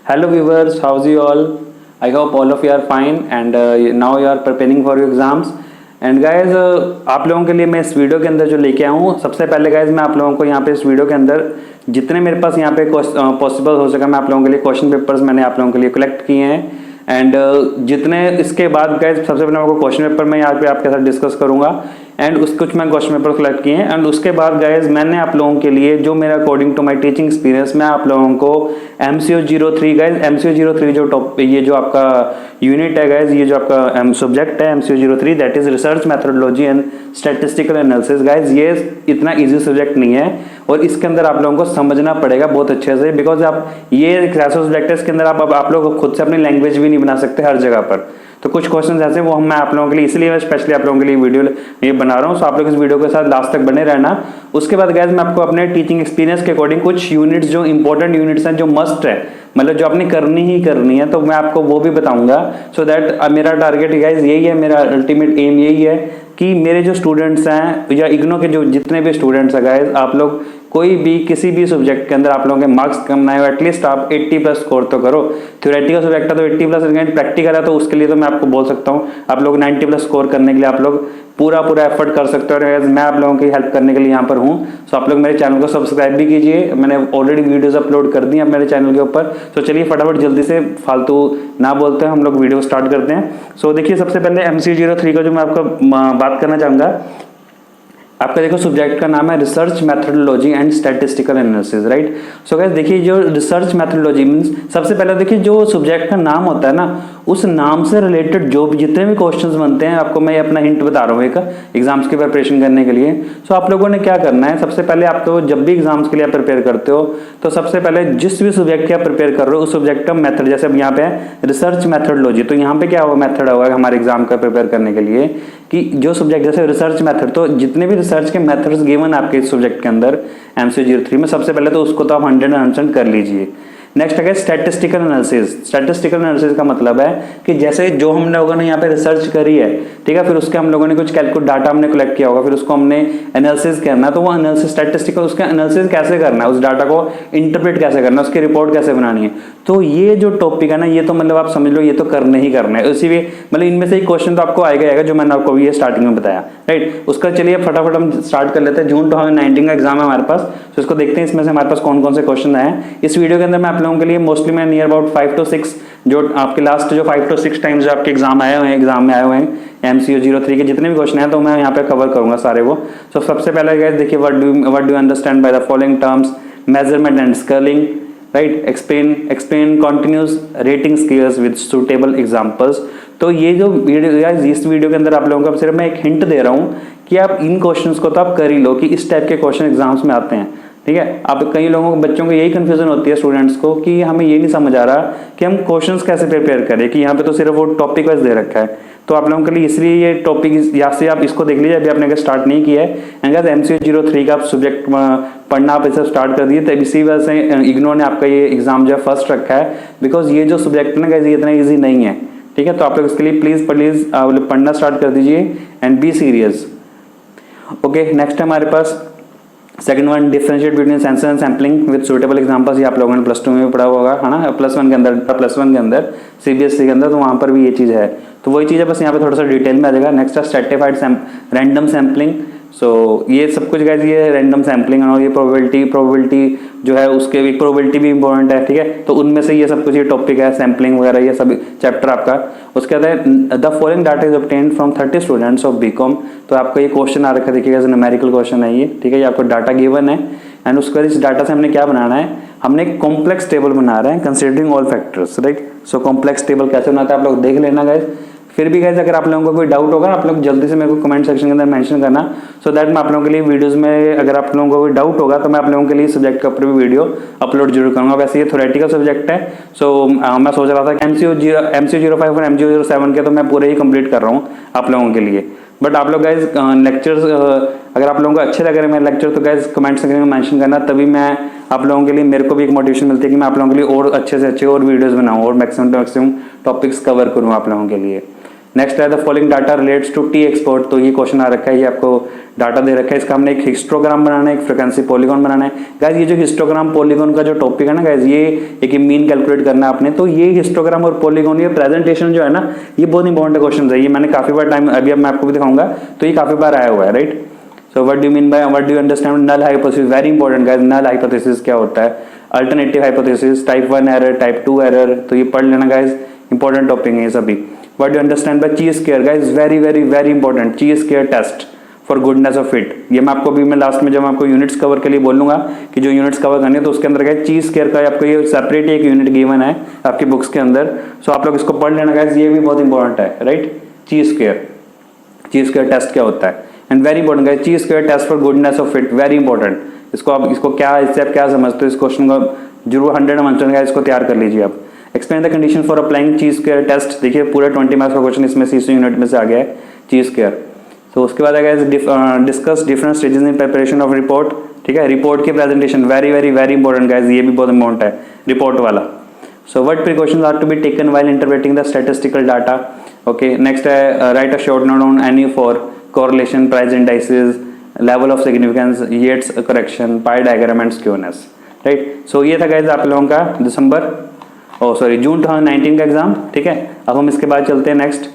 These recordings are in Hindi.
Hello viewers, how's you all? I hope all of you are fine and now you are preparing for your exams. And guys आप लोगों के लिए मैं इस वीडियो के अंदर जो लेके आया हूँ, सबसे पहले गाइज मैं आप लोगों को यहाँ पे इस वीडियो के अंदर जितने मेरे पास यहाँ पे पॉसिबल हो सका मैं आप लोगों के लिए क्वेश्चन पेपर्स मैंने आप लोगों के लिए कलेक्ट किए हैं। एंड जितने इसके बाद गाइज सबसे पहले आपको क्वेश्चन पेपर मैं यहाँ पे आपके साथ डिस्कस करूंगा एंड उस कुछ मैं क्वेश्चन पेपर कलेक्ट किए हैं। एंड उसके बाद गाइज मैंने आप लोगों के लिए जो मेरा according to my teaching experience मैं आप लोगों को MCO03 गाइज MCO03 जो टॉप ये जो आपका यूनिट है गाइज, ये जो आपका सब्जेक्ट है MCO03 that is research methodology and statistical analysis. Guys ये इतना इजी सब्जेक्ट नहीं है और इसके अंदर आप लोगों को समझना पड़ेगा बहुत अच्छे से, बिकॉज आप ये एक ऐसा सब्जेक्ट है इसके अंदर आप लोग खुद से अपनी लैंग्वेज भी नहीं बना सकते हर जगह पर। तो कुछ क्वेश्चन ऐसे वो मैं आप लोगों के लिए इसलिए मैं स्पेशली आप लोगों के लिए वीडियो ये बना रहा हूँ। सो आप लोग इस वीडियो के साथ लास्ट तक बने रहना। उसके बाद गाइस मैं आपको अपने टीचिंग एक्सपीरियंस के अकॉर्डिंग कुछ यूनिट्स जो इंपॉर्टेंट यूनिट्स हैं जो मस्ट है, मतलब जो आपने करनी ही करनी है, तो मैं आपको वो भी बताऊंगा। सो दैट मेरा टारगेट गाइस यही है, मेरा अल्टीमेट एम यही है कि मेरे जो स्टूडेंट्स हैं या इग्नो के जो जितने भी स्टूडेंट्स हैं गाइस, आप लोग कोई भी किसी भी सब्जेक्ट के अंदर आप लोगों के मार्क्स कम ना हो, एटलीस्ट आप 80+ स्कोर तो करो। थ्योरेटिकल सब्जेक्ट है तो 80+, प्रैक्टिकल है तो उसके लिए तो मैं आपको बोल सकता हूँ आप लोग 90+ स्कोर करने के लिए आप लोग पूरा एफर्ट कर सकते हो और मैं आप लोगों की हेल्प करने के लिए यहाँ पर हूँ। सो आप लोग मेरे चैनल को सब्सक्राइब भी कीजिए, मैंने ऑलरेडी वीडियोस अपलोड कर दी हैं मेरे चैनल के ऊपर। सो चलिए फटाफट जल्दी से फालतू ना बोलते हैं हम लोग वीडियो स्टार्ट करते हैं। सो देखिए सबसे पहले MCO03 का जो मैं आपको बात करना चाहूँगा, आपका देखो सब्जेक्ट का नाम है research methodology and statistical analysis, right. So guys देखिए जो रिसर्च मेथोडोलॉजी मींस सबसे पहले देखिए जो सब्जेक्ट का नाम होता है ना, उस नाम से रिलेटेड जो भी जितने भी क्वेश्चंस बनते हैं, आपको मैं अपना हिंट बता रहा हूँ एक एग्जाम्स की प्रिपरेशन करने के लिए। सो आप लोगों ने क्या करना है, सबसे पहले आप तो जब भी एग्जाम्स के लिए आप प्रिपेयर करते हो तो सबसे पहले जिस भी सब्जेक्ट की आप प्रिपेयर कर रहे हो उस सब्जेक्ट का मेथड, जैसे अब यहाँ पे रिसर्च मेथोडोलॉजी, तो यहाँ पे क्या होगा मेथड होगा हमारे एग्जाम का प्रिपेयर करने के लिए कि जो सब्जेक्ट जैसे रिसर्च मेथड, तो जितने भी रिसर्च के मेथड्स गिवन आपके इस सब्जेक्ट के अंदर MCO03 में, सबसे पहले तो उसको तो आप 100% कर लीजिए। नेक्स्ट है स्टैटिस्टिकल एनालिसिस। स्टैटिस्टिकल एनालिसिस का मतलब है कि जैसे जो हम लोगों ने यहाँ पे रिसर्च करी है, ठीक है, फिर उसके हम लोगों ने कुछ कैलकुलेट डाटा हमने कलेक्ट किया होगा, फिर उसको हमने एनालिसिस करना है, तो वो एनालिसिस स्टैटिस्टिकल उसका एनालिसिस कैसे करना है, उस डाटा को इंटरप्रेट कैसे करना है, उसकी रिपोर्ट कैसे बनानी है। तो ये जो टॉपिक है ना, ये तो मतलब आप समझ लो ये तो करने ही करना है। इसी मतलब इनमें से एक क्वेश्चन तो आपको आएगा जो मैंने आपको ये स्टार्टिंग में बताया, राइट। उसका चलिए फटाफट हम स्टार्ट कर लेते हैं। जून 2019 का एग्जाम है हमारे पास, तो इसको देखते हैं इसमें से हमारे पास कौन कौन से क्वेश्चन आए हैं। इस वीडियो के अंदर मैं आप लोगों के लिए मोस्टली मैं नियर अबाउट 5 to 6 जो आपके लास्ट जो 5 to 6 टाइम्स जो आपके एग्जाम में आए हुए हैं MCO03 के जितने भी क्वेश्चन हैं तो मैं यहाँ पे कवर करूंगा सारे वो। तो सबसे पहले गाइस देखिए what do understand by the following terms, measurement and scaling, right, explain continuous rating scales with suitable examples. तो ये जो वीडियो गाइस, इस वीडियो के अंदर आप लोगों को सिर्फ मैं एक हिंट दे रहा हूँ कि आप इन क्वेश्चंस को तो आप कर ही लो कि इस टाइप के क्वेश्चन एग्जाम्स में आते हैं, ठीक है। अब कई लोगों को बच्चों को यही कंफ्यूजन होती है स्टूडेंट्स को कि हमें ये नहीं समझ आ रहा कि हम क्वेश्चंस कैसे प्रिपेयर करें, कि यहाँ पे तो सिर्फ वो टॉपिक वाइज दे रखा है। तो आप लोगों के लिए इसलिए ये टॉपिक यहाँ से आप इसको देख लीजिए, अभी आपने स्टार्ट नहीं किया है एंड MCO03 का आप सब्जेक्ट पढ़ना आप इसे स्टार्ट कर दिए, तो इसी वजह से इग्नो ने आपका ये एग्जाम जो है फर्स्ट रखा है, बिकॉज ये जो सब्जेक्ट है ना ये इतना ईजी नहीं है, ठीक है। तो आप लोग इसके लिए प्लीज पढ़ना स्टार्ट कर दीजिए and be serious. Okay, next है हमारे पास second one, differentiate between census and sampling with suitable examples. ये आप लोगों ने +2 में भी पढ़ा होगा, है ना, +1 के अंदर CBSE के अंदर, तो वहाँ पर भी ये चीज़ है। तो वही चीज़ है, बस यहाँ पे थोड़ा सा डिटेल में आ जाएगा। नेक्स्ट है स्ट्रैटिफाइड रैंडम सैम्पलिंग। सो ये सब कुछ गाइस ये रैंडम सैम्पलिंग और ये प्रोबेबिलिटी जो है उसके एक प्रोबेबिलिटी भी इंपॉर्टेंट है, ठीक है। तो उनमें से ये सब कुछ ये टॉपिक है, सैम्पलिंग वगैरह ये सब चैप्टर आपका। उसके बाद है the following data is obtained from 30 students of BCom। तो आपका ये क्वेश्चन आ रखा है, देखिएगा न्यूमेरिकल क्वेश्चन है ये, ठीक है। ये आपको डाटा गिवन है एंड उसके बाद इस डाटा से हमने क्या बनाना है, हमने एक कॉम्प्लेक्स टेबल बना रहे हैं considering all factors, right. So complex table कैसे बनाता है आप लोग देख लेना गाइस। फिर भी गाइस अगर आप लोगों को कोई डाउट होगा आप लोग जल्दी से मेरे को कमेंट सेक्शन के अंदर मेंशन करना, सो दैट मैं आप लोगों के लिए वीडियोस में अगर आप लोगों को कोई डाउट होगा तो मैं आप लोगों के लिए सब्जेक्ट के ऊपर भी वीडियो अपलोड जरूर करूंगा। वैसे ये थ्योरेटिकल सब्जेक्ट है, सो मैं सोच रहा था कि MCO05 और MCO07 के तो मैं पूरे ही कंप्लीट कर रहा हूँ आप लोगों के लिए। बट आप लोग गाइज लेक्चर्स अगर आप लोगों को अच्छे लग रहे हैं मेरे लेक्चर तो गाइज कमेंट सेक्शन में मेंशन करना, तभी मैं आप लोगों के लिए, मेरे को भी एक मोटिवेशन मिलती है कि मैं आप लोगों के लिए और अच्छे से अच्छे और वीडियोस बनाऊं और maximum to maximum topics cover करूं आप लोगों के लिए। नेक्स्ट है the following data relates to T export, तो ये क्वेश्चन आ रखा है, ये आपको डाटा दे रखा है, इसका हमने एक हिस्टोग्राम बनाना है, एक फ्रीक्वेंसी पॉलीगॉन बनाना है। गाइस ये जो हिस्टोग्राम पॉलीगॉन का जो टॉपिक है ना गाइस, ये एक मीन कैलकुलेट करना है आपने, तो ये हिस्टोग्राम और पॉलीगॉन ये प्रेजेंटेशन जो है ना, ये बहुत इंपॉर्टेंट क्वेश्चन है, ये मैंने काफी बार टाइम, अभी अब मैं आपको भी दिखाऊंगा, तो ये काफी बार आया हुआ है, right. So what do you mean by, what do you understand null hypothesis, very important guys, null hypothesis क्या होता है, alternative hypothesis, type 1 error, type 2 error, तो ये पढ़ लेना गाइस, इंपॉर्टेंट टॉपिक है ये सभी। What do you understand by chi square guys, very very very important, chi square test for goodness of fit, ये मैं आपको भी मैं लास्ट में जब मैं आपको यूनिट्स कवर के लिए बोलूंगा कि जो यूनिट्स कवर करने हैं, तो उसके अंदर गाइस ची स्क्वायर का आपको ये सेपरेट एक यूनिट गिवन है आपकी बुक्स के अंदर, सो आप लोग इसको पढ़ लेना गाइस, ये भी बहुत इंपॉर्टेंट है, राइट। ची स्क्वायर टेस्ट क्या होता है, and very important guys, chi square test for goodness of fit, very important. इसको आप इसको क्या, इससे आप क्या समझते हो, इस क्वेश्चन को जरूर 100 का इसको तैयार कर लीजिए आप। Explain the condition for applying chi square test, देखिए पूरा 20 मार्क्स का क्वेश्चन इसमें से, इस यूनिट में से आ गया है ची स्क्वायर। तो उसके बाद आएगा discuss different stages in preparation of report, ठीक है, रिपोर्ट की presentation, very very very important guys, ये भी बहुत इंपॉर्टेंट है रिपोर्ट वाला। So what precautions are to be taken while interpreting the statistical data, okay. Next है right a short note on any four correlation, price indices, level of significance, Yates correction, pie diagram and skewness, right. So ये था गाइस आप लोगों का जून 2019 का एग्जाम, ठीक है। अब हम इसके बाद चलते हैं नेक्स्ट।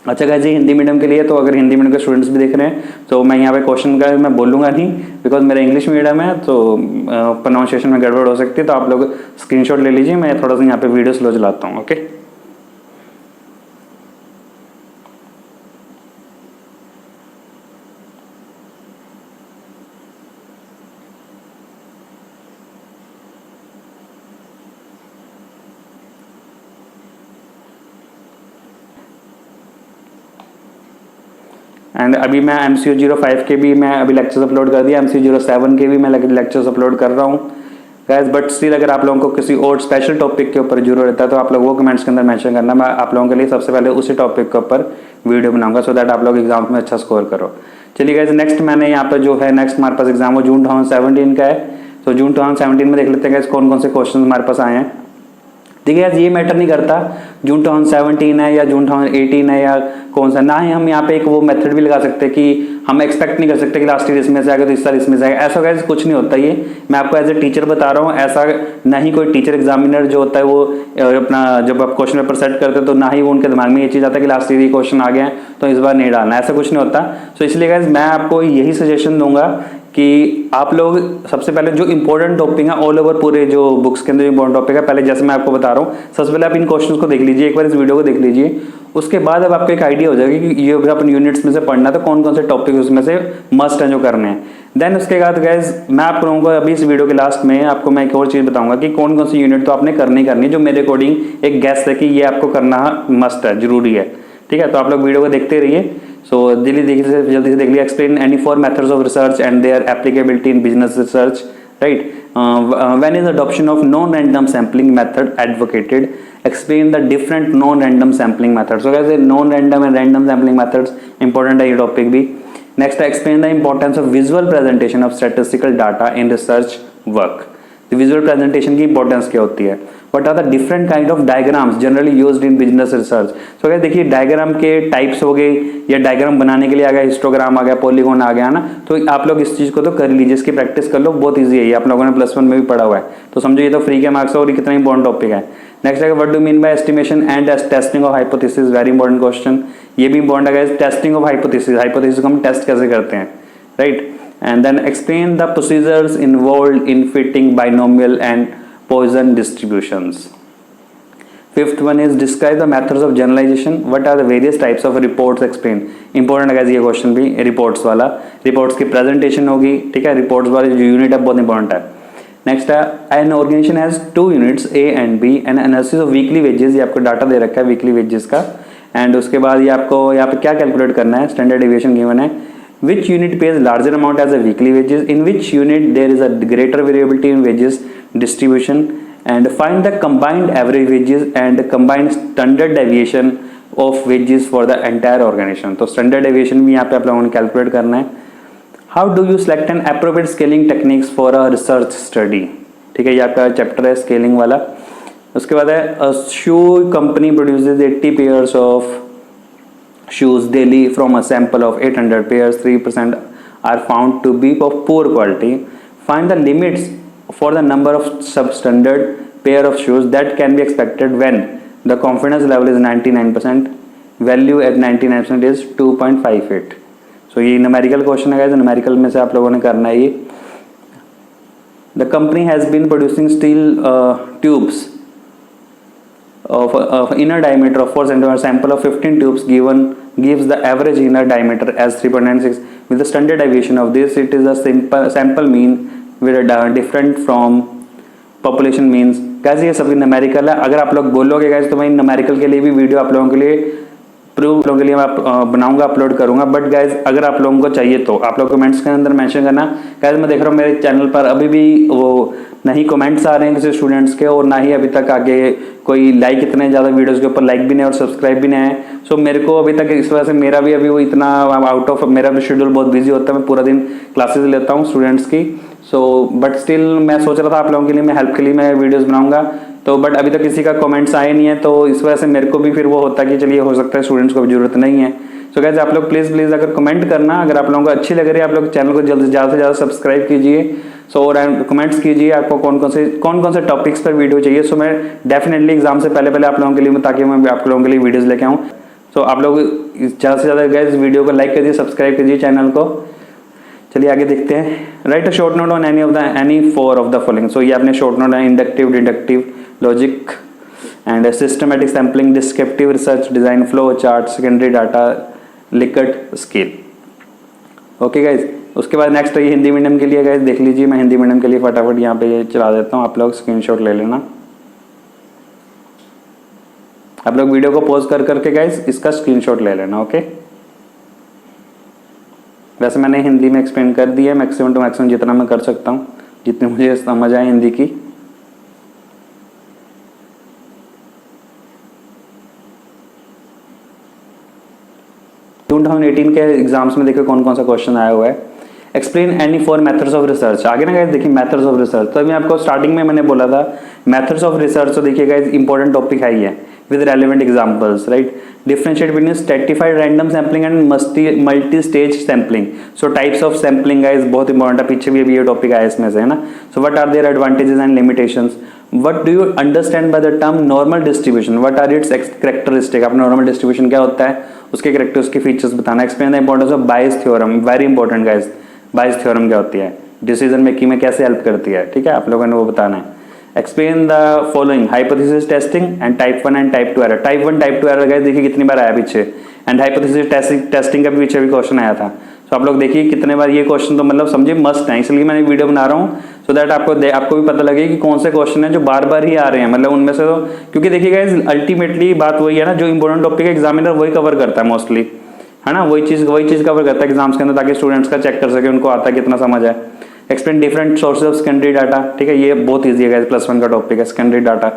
अच्छा गाइस जी हिंदी मीडियम के लिए, तो अगर हिंदी मीडियम के स्टूडेंट्स भी देख रहे हैं, तो मैं यहाँ पे क्वेश्चन का मैं बोलूँगा नहीं, बिकॉज मेरा इंग्लिश मीडियम है, तो प्रोनाउंसिएशन में गड़बड़ हो सकती है, तो आप लोग स्क्रीनशॉट ले लीजिए, मैं थोड़ा सा यहाँ पे वीडियो स्लो चलाता हूँ, ओके। एंड अभी मैं MCQ 05 के भी मैं अभी लेक्चर्स अपलोड कर दिया, MCQ 07 के भी मैं लेक्चर्स अपलोड कर रहा हूँ गाइस, बट स्टिल अगर आप लोगों को किसी और स्पेशल टॉपिक के ऊपर जरूरत रहता है, तो आप लोग वो कमेंट्स के अंदर मेंशन करना, मैं आप लोगों के लिए सबसे पहले उसी टॉपिक के ऊपर वीडियो बनाऊंगा, सो दैट आप लोग एग्जाम में अच्छा स्कोर करो। चलिए गाइस नेक्स्ट मैंने यहाँ पर जो है नेक्स्ट हमारे पास एग्जाम वो जून 2017 का है, तो जून 2017 में देख लेते हैं गाइस कौन कौन से क्वेश्चन हमारे पास आए हैं। देखिए यार ये मैटर नहीं करता जून 2017 है या जून 2018 है या कौन सा, ना ही हम यहाँ पे एक वो मेथड भी लगा सकते हैं कि हम एक्सपेक्ट नहीं कर सकते कि लास्ट ईयर इसमें से आएगा तो इस साल इसमें से आएगा, ऐसा गाइस कुछ नहीं होता। ये मैं आपको एज ए टीचर बता रहा हूँ, ऐसा ना ही कोई टीचर एग्जामिनर जो होता है वो अपना जब आप क्वेश्चन पेपर सेट करते हैं तो ना ही वो उनके दिमाग में ये चीज़ आता है कि लास्ट ईयर ये क्वेश्चन आ गया है तो इस बार नहीं डालना, ऐसा कुछ नहीं होता। तो इसलिए गाइस मैं आपको यही सजेशन दूंगा कि आप लोग सबसे पहले जो इंपॉर्टेंट टॉपिक है ऑल ओवर पूरे जो बुक्स के अंदर इंपॉर्टेंट टॉपिक है, पहले जैसे मैं आपको बता रहा हूँ, सबसे पहले आप इन क्वेश्चंस को देख लीजिए, एक बार इस वीडियो को देख लीजिए, उसके बाद अब आपको एक आइडिया हो जाएगा कि ये अगर अपन यूनिट्स में से पढ़ना तो कौन कौन से टॉपिक उसमें से मस्ट है जो करने हैं। देन उसके बाद गाइज मैं आप लोगों को अभी इस वीडियो के लास्ट में आपको मैं एक और चीज़ बताऊंगा कि कौन कौन सी यूनिट तो आपने करनी है जो मेरे अकॉर्डिंग एक गैस है कि ये आपको करना मस्ट है, जरूरी है, ठीक है। तो आप लोग वीडियो को देखते रहिए। सो जल्दी से देख लिया। Explain any four methods of research and their applicability in business research, right. When is adoption of non random sampling method advocated, explain the different non random sampling methods. So कैसे non random and random sampling methods important है ये टॉपिक भी। Next explain the importance of visual presentation of statistical data in research work. Visual presentation की इंपॉर्टेंस क्या होती है, what are the different kind of diagrams generally used in business research. So guys देखिए डायग्राम के टाइप्स हो गए या डायग्राम बनाने के लिए आ गया हिस्टोग्राम आ गया, पॉलीगॉन आ गया ना, तो आप लोग इस चीज को तो कर लीजिए, इसकी प्रैक्टिस कर लो, बहुत ईजी है ये, आप लोगों ने +1 में भी पढ़ा हुआ है, तो समझो ये तो फ्री के मार्क्स है और ये कितना इंपॉर्टेंट टॉपिक है। नेक्स्ट है what do mean bye estimation and testing of hypothesis, very important question, ये भी इंपॉर्टेंट है guys. Testing of hypothesis, hypothesis को हम टेस्ट कैसे करते हैं, right. And then explain the procedures involved in fitting binomial and Poisson distributions. Fifth one is describe the methods of generalization. What are the various types of reports explained? Important है ये क्वेश्चन भी, रिपोर्ट्स वाला, रिपोर्ट्स की प्रेजेंटेशन होगी, ठीक है। रिपोर्ट्स वाले जो यूनिट है बहुत इंपॉर्टेंट है। नेक्स्ट है an organisation has 2 units A and B and analysis of weekly wages, ये आपको डाटा दे रखा है वीकली वेजेस का। एंड उसके बाद ये आपको यहाँ पे क्या कैलकुलेट करना है, स्टैंडर्ड डेविएशन गिवन है। Which unit pays larger amount as a weekly wages? In which unit there is a greater variability in wages distribution? And find the combined average wages and combined standard deviation of wages for the entire organization. तो standard deviation भी यहाँ पे आप लोगों ने कैलकुलेट करना है। How do you select an appropriate scaling techniques for a research study? ठीक है, ये आपका चैप्टर है स्केलिंग वाला। उसके बाद है a shoe company produces 80 pairs of shoes daily from a sample of 800 pairs, 3% are found to be of poor quality. Find the limits for the number of substandard pair of shoes that can be expected when the confidence level is 99%, value at 99% is 2.58. So ये न्यूमेरिकल क्वेश्चन है गाइस, न्यूमेरिकल में से आप लोगों ने करना है ये. The company has been producing steel tubes of inner diameter of 4 cm. Sample of 15 tubes gives the average inner diameter as 3.96. With the standard deviation of this, it is a sample mean with a different from population means. Guys ये सभी न्यूमेरिकल है. अगर आप लोग बोलोगे गाइस तो मैं न्यूमेरिकल के लिए भी वीडियो आप लोगों के लिए प्रूफ लोगों के लिए मैं बनाऊंगा, अपलोड करूंगा. बट गाइज अगर आप लोगों को चाहिए तो आप लोग कमेंट्स के अंदर मेंशन करना. गाइज मैं देख रहा हूँ मेरे चैनल पर अभी भी वो नहीं कमेंट्स आ रहे हैं किसी स्टूडेंट्स के, और ना ही अभी तक आगे कोई लाइक, इतने ज़्यादा वीडियोस के ऊपर लाइक भी नहीं और सब्सक्राइब भी नहीं है. सो मेरे को अभी तक इस वजह से मेरा भी अभी वो इतना आउट ऑफ, मेरा भी शेड्यूल बहुत बिजी होता है. मैं पूरा दिन क्लासेस लेता हूँ स्टूडेंट्स की. सो बट स्टिल मैं सोच रहा था आप लोगों के लिए मैं हेल्प के लिए मैं वीडियोस बनाऊंगा. तो बट अभी तक किसी का कमेंट्स आए नहीं है, तो इस वजह से मेरे को भी फिर वो होता है कि चलिए हो सकता है स्टूडेंट्स को भी जरूरत नहीं है. सो गाइस आप लोग प्लीज़ अगर कमेंट करना, अगर आप लोगों को अच्छी लग रही है आप लोग चैनल को जल्द से ज़्यादा सब्सक्राइब कीजिए. सो और कमेंट्स कीजिए आपको कौन कौन से टॉपिक्स पर वीडियो चाहिए. सो मैं डेफिनेटली एग्जाम से पहले आप लोगों के लिए, ताकि मैं आप लोगों के लिए वीडियोज़ लेके आऊँ. सो आप लोग ज़्यादा से ज़्यादा गाइस वीडियो को लाइक कीजिए, सब्सक्राइब कीजिए चैनल को. चलिए आगे देखते हैं. Right a short note on any four of the following. So ये आपने शॉर्ट नोट है inductive, deductive, logic and systematic sampling, descriptive research, design, flow chart, secondary data, Likert scale. Okay guys. उसके बाद नेक्स्ट ये हिंदी मीडियम के लिए गाइज देख लीजिए. मैं हिंदी मीडियम के लिए फटाफट यहाँ पे चला देता हूँ, आप लोग स्क्रीनशॉट ले लेना. आप लोग वीडियो को पॉज कर करके गाइज इसका स्क्रीनशॉट ले लेना. ओके. वैसे मैंने हिंदी में एक्सप्लेन कर दिया है मैक्सिमम टू मैक्सिमम जितना मैं कर सकता हूँ, जितनी मुझे समझ आए हिंदी की. 2018 के एग्जाम्स में देखिए कौन कौन सा क्वेश्चन आया हुआ है. Explain any four methods of research. आगे ना गाइस देखिए मेथड्स ऑफ रिसर्च. तो अभी आपको स्टार्टिंग में मैंने बोला था मेथड्स ऑफ रिसर्च. तो देखिए गाइस इंपॉर्टेंट टॉपिक है ये with relevant examples. Right. Differentiate between stratified random sampling and multi stage sampling. So types of sampling guys बहुत इंपॉर्टेंट है. पीछे भी अभी ये टॉपिक आया इसमें से, है ना. So what are their advantages and limitations. What do you understand by the term normal distribution? What are its characteristic? आप नॉर्मल डिस्ट्रीब्यूशन क्या होता है, उसके कैरेक्टर, उसके फीचर्स बताना. Explain the importance of bias theorem. Very important guys. Bias theorem क्या होती है, डिसीजन मेकिंग में कैसे हेल्प करती है. ठीक है, आप लोगों ने वो बताना है. Explain the following hypothesis testing and type 1 and type 2 error. Type 1 type 2 error guys देखिए कितनी बार आया पीछे, एंड हाइपोथेसिस टेस्टिंग का भी पीछे भी क्वेश्चन आया था. तो आप लोग देखिए कितने बार ये क्वेश्चन, तो मतलब समझिए मस्ट है. इसलिए मैंने वीडियो बना रहा हूँ सो दैट आपको भी पता लगे कि कौन से क्वेश्चन है जो बार बार ही आ रहे हैं. मतलब उनमें से तो, क्योंकि देखिए गाइस अल्टीमेटली बात वही है ना, जो इंपॉर्टेंट टॉपिक है एग्जामिनर वही कवर करता है मोस्टली, है ना. वही चीज कवर करता है एग्जाम्स के अंदर, ताकि स्टूडेंट्स का चेक कर सके उनको आता है कितना समझ है. Explain different sources of secondary data. ठीक है, ये बहुत ईजी है गाइस, +1 का टॉपिक है सेकेंडरी डाटा.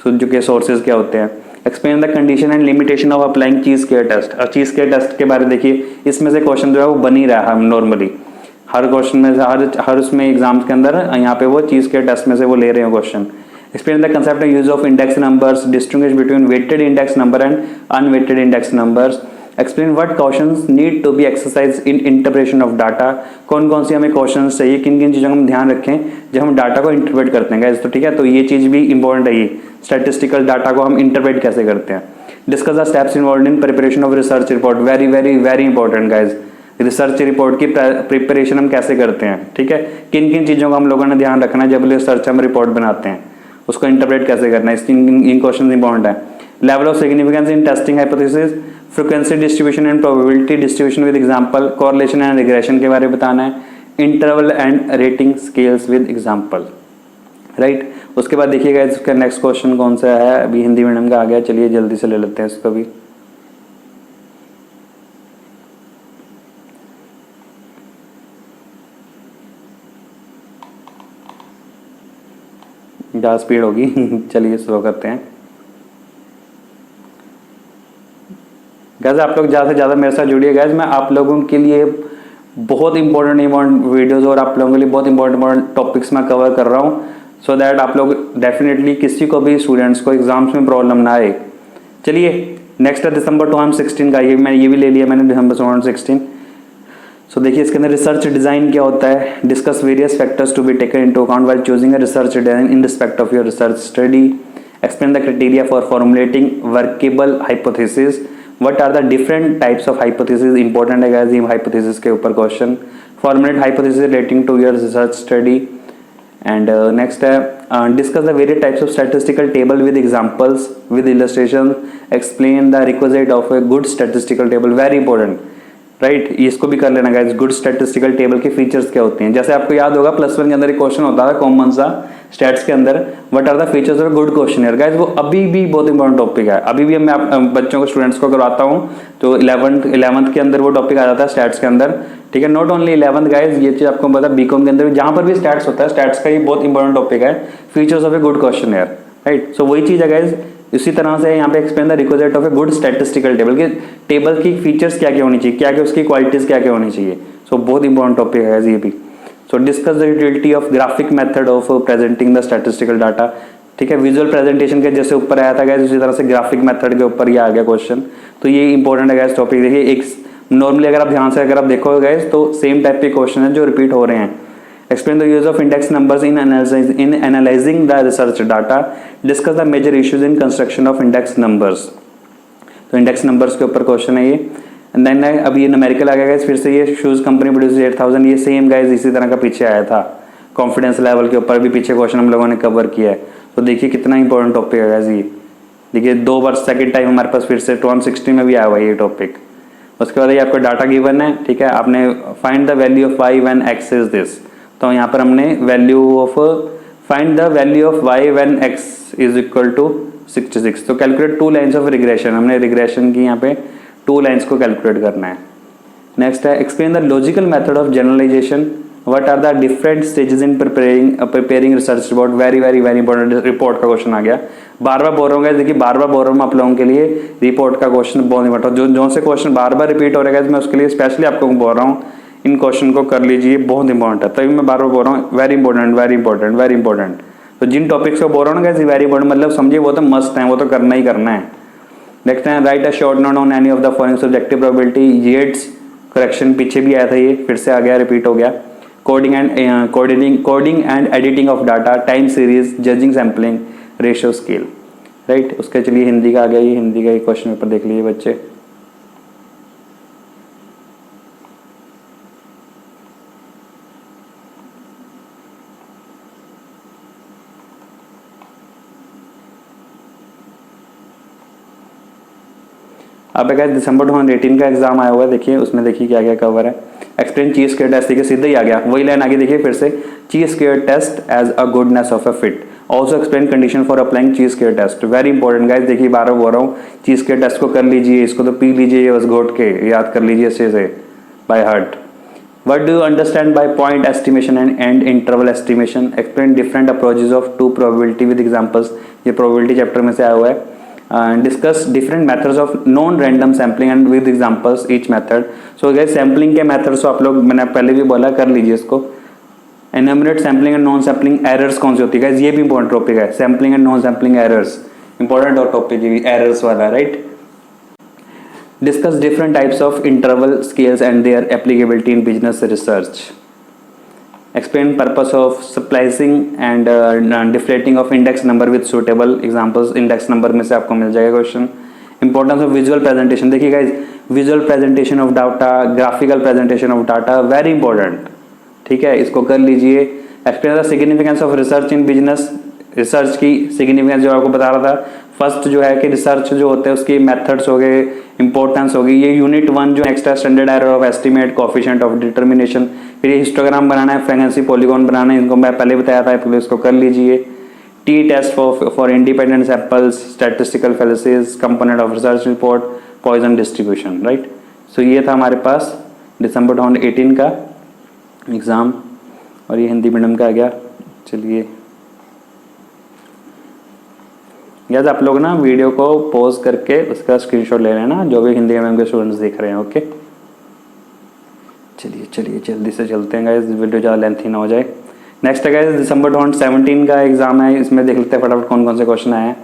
जो के सोर्सेज क्या होते हैं. Explain the condition and limitation of applying चीज केयर टेस्ट. और चीज केयर टेस्ट के बारे में देखिए, इसमें से क्वेश्चन जो है वो बन ही रहा है नॉर्मली हर क्वेश्चन में से, हर उसमें एग्जाम्स के अंदर यहाँ पे वो चीज केयर टेस्ट में से वो ले रहे हैं question. Explain the concept use of index numbers, distinguish between weighted index number and unweighted index numbers. Explain what questions need to be exercise in interpretation of data. कौन कौन सी हमें क्वेश्चंस चाहिए, किन किन चीज़ों का हम ध्यान रखें जब हम डाटा को इंटरप्रेट करते हैं गाइस. तो ठीक है, तो ये चीज़ भी इंपॉर्टेंट है. ये स्टैटिस्टिकल डाटा को हम इंटरप्रेट कैसे करते हैं. Discuss the steps involve in preparation of research report. Very very very important guys. Research report की प्रिपरेशन हम कैसे करते हैं. ठीक है, किन किन चीज़ों का हम लोगों ने ध्यान रखना है जब रिसर्च हम रिपोर्ट बनाते हैं, उसको इंटरप्रेट कैसे करना है. इन क्वेश्चन इंपॉर्टेंट है. Level of significance in testing hypothesis, frequency distribution and probability distribution with example, correlation and regression के बारे में बताना है. Interval and rating scales with example. Right. उसके बाद देखिएगा इसका नेक्स्ट क्वेश्चन कौन सा है, अभी हिंदी मीडियम का आ गया. चलिए जल्दी से ले लेते हैं इसको भी. ज़्यादा स्पीड होगी चलिए स्लो करते हैं. गैस आप लोग ज़्यादा से ज़्यादा मेरे साथ जुड़िए गैस. मैं आप लोगों के लिए बहुत इंपॉर्टेंट वीडियोज़ और आप लोगों के लिए बहुत इंपॉर्टेंट टॉपिक्स मैं कवर कर रहा हूँ, सो दैट आप लोग डेफिनेटली किसी को भी स्टूडेंट्स को एग्जाम्स में प्रॉब्लम ना आए. चलिए नेक्स्ट है दिसंबर 2016 का, ये भी ले लिया मैंने, दिसंबर 2016। सो देखिए इसके अंदर रिसर्च डिजाइन क्या होता है, discuss various factors to be taken into account while choosing a research design in respect of your research study, explain the criteria for formulating workable hypothesis, what are the different types of hypothesis, important है गाइस ये हाइपोथेसिस के ऊपर question, formulate hypothesis relating to your research study. And next है discuss the various types of statistical table with examples with illustration, explain the requisite of a good statistical table, very important right, इसको भी कर लेना गाइस। गुड स्टैटिस्टिकल टेबल के फीचर्स क्या होते हैं, जैसे आपको याद होगा +1 के अंदर एक क्वेश्चन होता है कॉमन सा स्टैट्स के अंदर, what are the features of good questionnaire guys, वो अभी भी बहुत इंपॉर्टेंट टॉपिक है, अभी भी मैं बच्चों को स्टूडेंट्स को करवाता हूँ तो 11th के अंदर वो टॉपिक आ जाता है स्टैट्स के अंदर, ठीक है। नॉट ओनली 11th गाइस, ये चीज आपको पता बीकॉम के अंदर जहां पर भी स्टैट्स होता है, स्टैट्स का ये बहुत इंपॉर्टेंट टॉपिक है, features of a good questionnaire, right. So वही चीज है गाइस, इसी तरह से यहाँ पे explain the requisite of a good statistical table, के टेबल की फीचर्स क्या क्या होनी चाहिए, क्या क्या उसकी क्वालिटीज क्या क्या होनी चाहिए। सो बहुत इंपॉर्टेंट टॉपिक है ये भी। सो discuss the utility of graphic method of presenting the statistical data, ठीक है। विजुअल प्रेजेंटेशन के जैसे ऊपर आया था गाइस, उसी तरह से ग्राफिक मेथड के ऊपर ये आ गया क्वेश्चन, तो ये इंपॉर्टेंट है गाइस टॉपिक। देखिए एक नॉर्मली अगर आप ध्यान से अगर आप देखोगे गाइस तो सेम टाइप के क्वेश्चन है जो रिपीट हो रहे हैं। Explain the use of index numbers in analyzing the research data. Discuss the major issues in construction of index numbers. तो index numbers के ऊपर क्वेश्चन है ये। And then अब ये न्यूमेरिकल आ गया गाइस, फिर से ये शूज कंपनी प्रोड्यूस 8000, ये सेम गाइस इसी तरह का पीछे आया था। कॉन्फिडेंस लेवल के ऊपर भी पीछे क्वेश्चन हम लोगों ने कवर किया है, तो देखिए कितना इंपॉर्टेंट टॉपिक है गाइस ये। देखिए 2 बार सेकंड टाइम हमारे पास फिर से 2016 में भी आया हुआ है ये टॉपिक। उसके बाद ये आपको डाटा गिवन है, ठीक है। आपने find the value of y when x is this, तो यहाँ पर हमने value of find the value of y when x is equal to 66, तो कैलकुलेट 2 लाइन्स ऑफ रिग्रेशन, हमने रिग्रेशन की यहाँ पे 2 लाइन्स को कैलकुलेट करना है। नेक्स्ट है explain the logical method of generalisation, what are the different stages in preparing research report, very very very important report का क्वेश्चन आ गया। बार बार बोल रहा हूँ, देखिए बार बार बोल रहा हूँ आप लोगों के लिए, रिपोर्ट का क्वेश्चन बहुत इंपॉर्टेंट, जो से क्वेश्चन बार बार रिपीट हो रहा है मैं उसके लिए स्पेशली आपको बोल रहा हूँ, इन क्वेश्चन को कर लीजिए, बहुत इंपॉर्टेंट है, तभी मैं बार बार बोल रहा हूँ very important very important very important. तो जिन टॉपिक्स को बोल रहा हूँ ना गाइस वेरी इंपॉर्टेंट, मतलब समझिए वो तो मस्ट है, वो तो करना ही करना है। देखते हैं right a short note on any of the following subjective probability, Yates correction पीछे भी आया था, ये फिर से आ गया, रिपीट हो गया। Coding and editing of data, time series, judging sampling, ratio scale, right. उसके चलिए हिंदी का आ गया, ये हिंदी का एक क्वेश्चन पेपर देख लीजिए बच्चे। अब गाइस दिसंबर 2018 का एग्जाम आया हुआ है, देखिए उसमें देखिए क्या क्या कवर है। एक्सप्लेन ची स्क्वायर टेस्ट, देखिए सीधा ही आ गया, वही लाइन आगे देखिए फिर से, chi square test as a goodness of a fit, also explain condition for applying chi square test, very important guys. देखिए बार बार बोल रहा हूँ, ची स्क्वायर टेस्ट को कर लीजिए, इसको तो पी लीजिए बस घोट के, याद कर लीजिए अच्छे से by heart. What do you understand by point estimation and interval estimation, explain different approaches of to probability with examples, ये प्रोबेबिलिटी चैप्टर में से आया हुआ है। Discuss different methods of non random sampling and with examples each method. So guys sampling के मेथड्स आप लोग, मैंने पहले भी बोला, कर लीजिए इसको। Enumerate sampling and non sampling errors कौन सी होती है गाइस, ये भी इंपॉर्टेंट टॉपिक है, sampling and non sampling errors, important और टॉपिक एरर्स वाला, right. Discuss different types of interval scales and their applicability in business research, explain purpose of splicing and deflating of index number with suitable examples, index number में से आपको मिल जाएगा question. Importance of visual presentation, देखिए guys visual presentation of data, graphical presentation of data, very important, ठीक है, इसको कर लीजिए। Explain the significance of research in business, research की सिग्निफिकेंस जो आपको बता रहा था, फर्स्ट जो है कि रिसर्च जो होते हैं उसकी मेथड्स हो गए, इंपॉर्टेंस होगी, ये यूनिट 1 जो extra standard error of estimate, coefficient of determination, फिर ये हिस्टोग्राम बनाना है, फ्रीक्वेंसी पॉलीगॉन बनाना है, इनको मैं पहले बताया था, तो इसको कर लीजिए। T test for independent samples, statistical fallacies, component of research report, poisson distribution, right. So ये था हमारे पास दिसंबर 2018 का एग्जाम, और ये हिंदी मीडियम का आ गया। चलिए याद आप लोग ना वीडियो को पॉज करके उसका स्क्रीनशॉट ले लेना, जो भी हिंदी मीडियम के स्टूडेंट्स देख रहे हैं, ओके। चलिए चलिए जल्दी से चलते हैं गाइस, वीडियो ज़्यादा लेंथी ना हो जाए। नेक्स्ट है गाइस दिसंबर 2017 का एग्जाम है, इसमें देख लेते हैं फटाफट कौन कौन से क्वेश्चन आए हैं।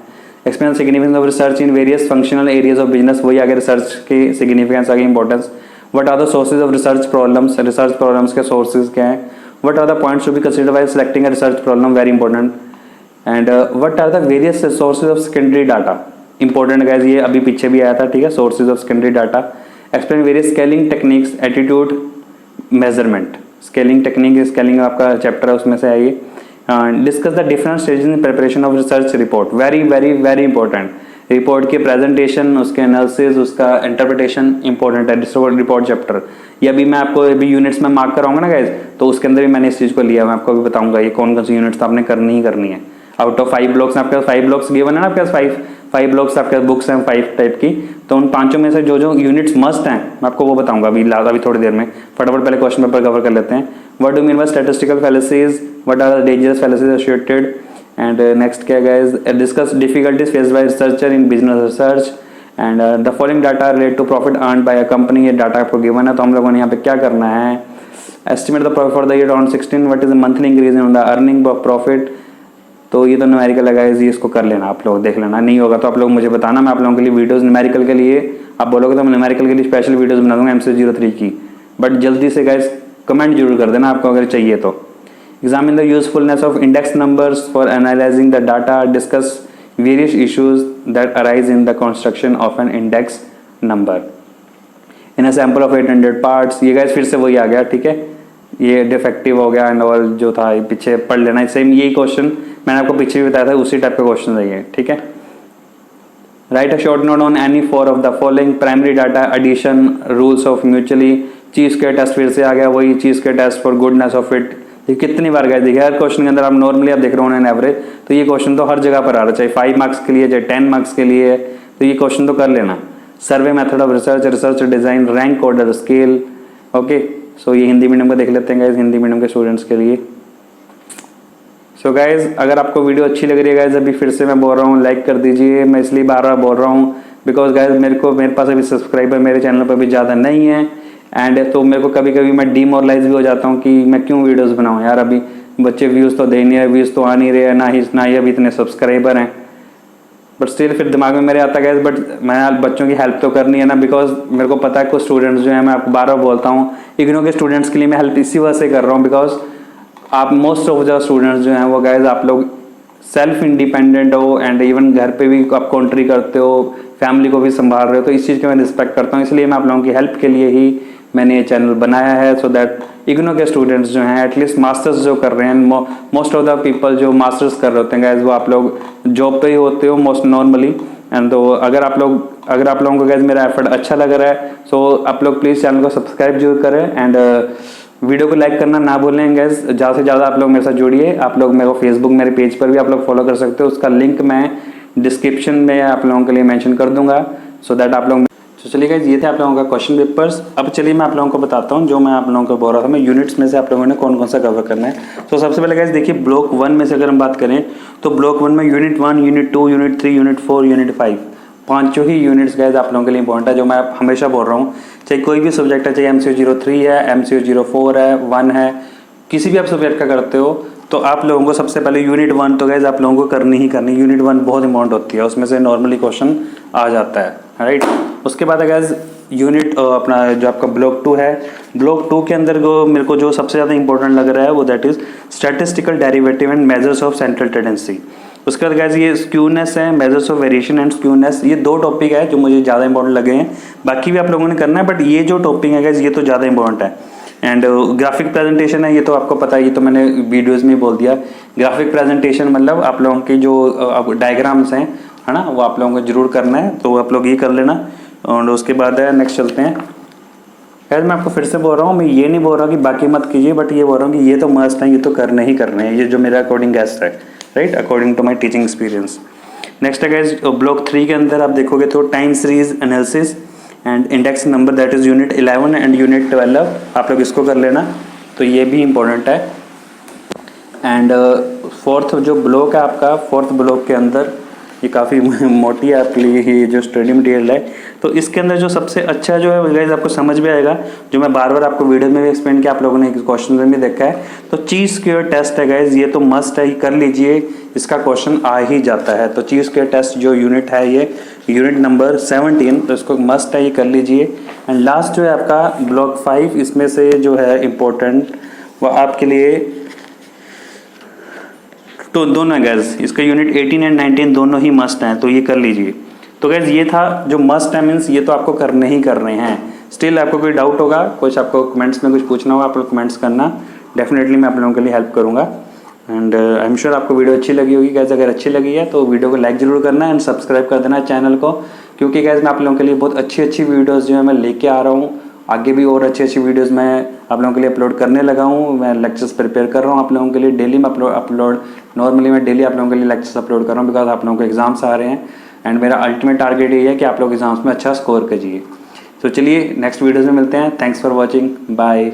Explain significance of research in various functional areas of business, वही आगे रिसर्च की सिग्निफिकेंस आगे importance. What are the sources of research problems के सोर्सेज क्या हैं। What are the points to be considered while selecting a research problem, very important. And what are the various sources of secondary data, important guys, ये अभी पीछे भी आया था, ठीक है, sources of secondary data. Explain various scaling techniques, attitude, measurement, scaling technique, scaling आपका चैप्टर है उसमें से है ये। Discuss the different stages in preparation of research report, very very very important. Report की प्रेजेंटेशन, उसके एनालिसिस, उसका इंटरप्रिटेशन इंपॉर्टेंट है रिपोर्ट चैप्टर। ये अभी मैं आपको अभी यूनिट्स में मार्क कराऊंगा ना गाइज, तो उसके अंदर भी मैंने इस चीज़ को लिया, मैं आपको अभी बताऊंगा ये कौन कौन सी यूनिट्स आपने करनी ही करनी है। आउट ऑफ 5 ब्लॉक्स, आपके पास 5 ब्लॉक्स गिवन है ना, आपके पास 5 ब्लॉक्स आपके बुक्स हैं 5 टाइप की, तो उन 5 में से जो जो यूनिट्स मस्ट हैं मैं आपको वो बताऊंगा अभी थोड़ी देर में। फटाफट पहले क्वेश्चन पेपर कवर कर लेते हैं। What do mean by statistical fallacies, what are the dangerous fallacies associated, and next क्या guys, discuss difficulties faced by researcher in business research, and the following data relate to profit earned by a company, ये डाटा आपको गिवन है, तो हम लोगों ने यहाँ पे क्या करना है। Estimate the profit for the year 2016, what is the monthly increase in the earning of profit, तो ये तो न्यूमेरिकल लगाए जी, इसको कर लेना आप लोग, देख लेना, नहीं होगा तो आप लोग मुझे बताना, मैं आप लोगों के लिए वीडियोस न्यूमेरिकल के लिए, आप बोलोगे तो मैं न्यूमेरिकल के लिए स्पेशल वीडियोस बना दूंगा MC03 की, बट जल्दी से गाइस कमेंट जरूर कर देना आपको अगर चाहिए तो। Examine the usefulness of index numbers for analysing the data, discuss various issues that arise in the construction of an index number in a sample of 800 parts. ये गाइस फिर से वही आ गया, ठीक है, ये डिफेक्टिव हो गया एंड ऑल जो था, पीछे पढ़ लेना, सेम यही क्वेश्चन मैंने आपको पीछे भी बताया था, उसी टाइप का क्वेश्चन है ये, ठीक है। Right a short note on any 4 of the following, primary data edition, rules of mutually, chi के टेस्ट फिर से आ गया वही चीज के test for goodness of it, ये कितनी बार गए देखिए हर क्वेश्चन के अंदर, आप नॉर्मली आप देख रहे हो एवरेज, तो ये क्वेश्चन तो हर जगह पर आ रहा है, चाहे 5 मार्क्स के लिए चाहे 10 मार्क्स के लिए, तो ये क्वेश्चन तो कर लेना। Survey method of research, research design, rank order scale, okay. So ये हिंदी मीडियम का देख लेते हैं गाइज, हिंदी मीडियम के स्टूडेंट्स के लिए। सो गाइज अगर आपको वीडियो अच्छी लग रही है गाइज, अभी फिर से मैं बोल रहा हूँ लाइक कर दीजिए, मैं इसलिए बार बार बोल रहा हूँ बिकॉज गाइज मेरे पास अभी सब्सक्राइबर मेरे चैनल पर भी ज़्यादा नहीं है, एंड तो मेरे को कभी कभी मैं डीमोरलाइज भी हो जाता हूँ कि मैं क्यों वीडियोस बनाऊँ यार, अभी बच्चे व्यूज़ तो दे नहीं रहे, व्यूज़ तो आ नहीं रहे, ना ही अभी इतने सब्सक्राइबर हैं, बट स्टिल फिर दिमाग में मेरे आता है बट मैं बच्चों की हेल्प तो करनी है ना, बिकॉज मेरे को पता है कुछ स्टूडेंट्स जो हैं, मैं आपको बार बार बोलता हूँ इग्नो के स्टूडेंट्स के लिए मैं हेल्प इसी वजह से कर रहा हूँ, बिकॉज आप मोस्ट ऑफ द स्टूडेंट्स जो हैं वो गाइज आप लोग सेल्फ इंडिपेंडेंट हो, एंड इवन घर पे भी आप कॉन्ट्री करते हो, फैमिली को भी संभाल रहे हो, तो इस चीज़ का मैं रिस्पेक्ट करता हूँ, इसलिए मैं आप लोगों की हेल्प के लिए ही मैंने ये चैनल बनाया है, सो दैट इग्नो के स्टूडेंट्स जो हैं एटलीस्ट मास्टर्स जो कर रहे हैं, मोस्ट ऑफ द पीपल जो मास्टर्स कर रहे होते हैं गाइज वो आप लोग जॉब पे ही होते हो मोस्ट नॉर्मली, एंड तो अगर आप लोगों को गाइज मेरा एफर्ट अच्छा लग रहा है, सो आप लोग प्लीज़ चैनल को सब्सक्राइब जरूर करें, एंड वीडियो को गाइज करना ना भूलें गाइज, ज़्यादा से ज़्यादा आप लोग मेरे साथ जुड़िए। आप लोग मेरे को फेसबुक मेरे पेज पर भी आप लोग फॉलो कर सकते हो, उसका लिंक मैं डिस्क्रिप्शन में आप लोगों के लिए मेंशन कर दूंगा, सो दैट आप लोग। तो चलिए गाइज ये थे आप लोगों का क्वेश्चन पेपर्स। अब चलिए मैं आप लोगों को बताता हूँ जो मैं आप लोगों को बोल रहा था, मैं यूनिट्स में से आप लोगों ने कौन कौन सा कवर करना है। तो सबसे पहले गाइज देखिए ब्लॉक 1 में से अगर हम बात करें तो ब्लॉक 1 में unit 1, unit 2, unit 3, unit 4, unit 5, पांचों ही यूनिट्स गाइज आप लोगों के लिए इंपॉर्टेंट है, जो मैं हमेशा बोल रहा हूँ, चाहे कोई भी सब्जेक्ट है, चाहे MCO03 है, MCO04 है, 1 है, किसी भी आप सब्जेक्ट का करते हो, तो आप लोगों को सबसे पहले यूनिट 1 तो गाइज आप लोगों को करनी ही करनी, यूनिट 1 बहुत इंपॉर्टेंट होती है, उसमें से नॉर्मली क्वेश्चन आ जाता है, राइट। उसके बाद गाइज यूनिट अपना जो आपका ब्लॉक 2 है, ब्लॉक 2 के अंदर जो मेरे को जो सबसे ज़्यादा इंपॉर्टेंट लग रहा है वो that is statistical derivative and measures of central tendency. उसके बाद गाइज ये स्क्यूनेस है, measures of variation and skewness, ये 2 टॉपिक है जो मुझे ज़्यादा इंपॉर्टेंट लगे हैं, बाकी भी आप लोगों ने करना है, बट ये जो टॉपिक है गाइज ये तो ज़्यादा इंपॉर्टेंट है। एंड ग्राफिक प्रेजेंटेशन है, ये तो आपको पता है, ये तो मैंने वीडियोज़ में बोल दिया। ग्राफिक प्रेजेंटेशन मतलब आप लोगों की जो डायग्राम्स हैं, है ना, वो आप लोगों को जरूर करना है, तो आप लोग ये कर लेना। और उसके बाद है नेक्स्ट चलते हैं। खैर मैं आपको फिर से बोल रहा हूँ, मैं ये नहीं बोल रहा कि बाकी मत कीजिए, बट ये बोल रहा हूँ कि ये तो मस्ट है, ये तो करने ही करने हैं, ये जो मेरा अकॉर्डिंग गेस्ट है, right, according to my teaching experience. Next है गाइस ब्लॉक 3 के अंदर आप देखोगे तो time series analysis and index number, that is unit 11 and unit 12, आप लोग इसको कर लेना, तो ये भी इंपॉर्टेंट है। एंड फोर्थ जो ब्लॉक है आपका, फोर्थ ब्लॉक के अंदर ये काफ़ी मोटी है आपके लिए ये जो स्टडी मटेरियल है, तो इसके अंदर जो सबसे अच्छा जो है गाइस आपको समझ में आएगा, जो मैं बार बार आपको वीडियो में भी एक्सप्लेन किया, आप लोगों ने क्वेश्चन में भी देखा है, तो चीज स्क्वायर टेस्ट है गाइस, ये तो मस्ट है, कर लीजिए, इसका क्वेश्चन आ ही जाता है। तो चीज़ के टेस्ट जो यूनिट है ये यूनिट नंबर 17, तो इसको मस्ट है, ये कर लीजिए। एंड लास्ट जो है आपका ब्लॉक 5, इसमें से जो है इम्पोर्टेंट वो आपके लिए तो दोनों है गैस, इसका यूनिट 18 एंड 19 दोनों ही मस्ट हैं, तो ये कर लीजिए। तो गैस ये था जो मस्ट है, मीन्स ये तो आपको करने ही करने हैं। स्टिल आपको कोई डाउट होगा, कुछ आपको कमेंट्स में कुछ पूछना होगा, आप लोग कमेंट्स करना, डेफिनेटली मैं आप लोगों के लिए हेल्प करूँगा। एंड आई एम श्योर आपको वीडियो अच्छी लगी होगी गैस। अगर अच्छी लगी है तो वीडियो को लाइक ज़रूर करना एंड सब्सक्राइब कर देना चैनल को, क्योंकि गैस मैं आप लोगों के लिए बहुत अच्छी अच्छी वीडियोज़ जो है मैं लेके आ रहा हूँ। आगे भी और अच्छी अच्छी वीडियोज़ मैं आप लोगों के लिए अपलोड करने लगा हूँ। मैं लेक्चर्स प्रिपेयर कर रहा हूँ आप लोगों के लिए, डेली मैं अपलोड नॉर्मली मैं डेली आप लोगों के लिए लेक्चर्स अपलोड कर रहा हूँ, बिकॉज आप लोगों के एग्जाम्स आ रहे हैं एंड मेरा अल्टीमेट टारगेट ये है कि आप लोग एग्जाम्स में अच्छा स्कोर कीजिए। तो चलिए नेक्स्ट वीडियोज़ में मिलते हैं। Thanks for watching, bye.